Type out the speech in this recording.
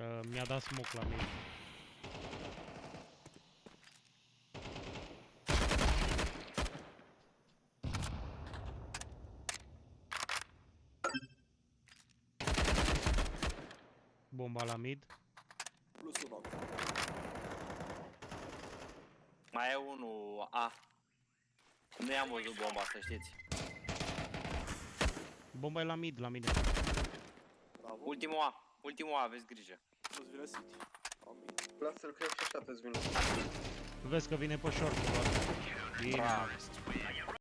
Că mi-a dat smoke la mine. Bomba la mid. Plus 1. Mai e unul A. Nu i-am văzut bomba, să știți. Bomba e la mid, la mine. Bravo. Ultimul A, aveți grijă. O să vină City. Amin. Lasă-l că e așa te-ți vină. Vezi că vine pe short. Bine. Bravo.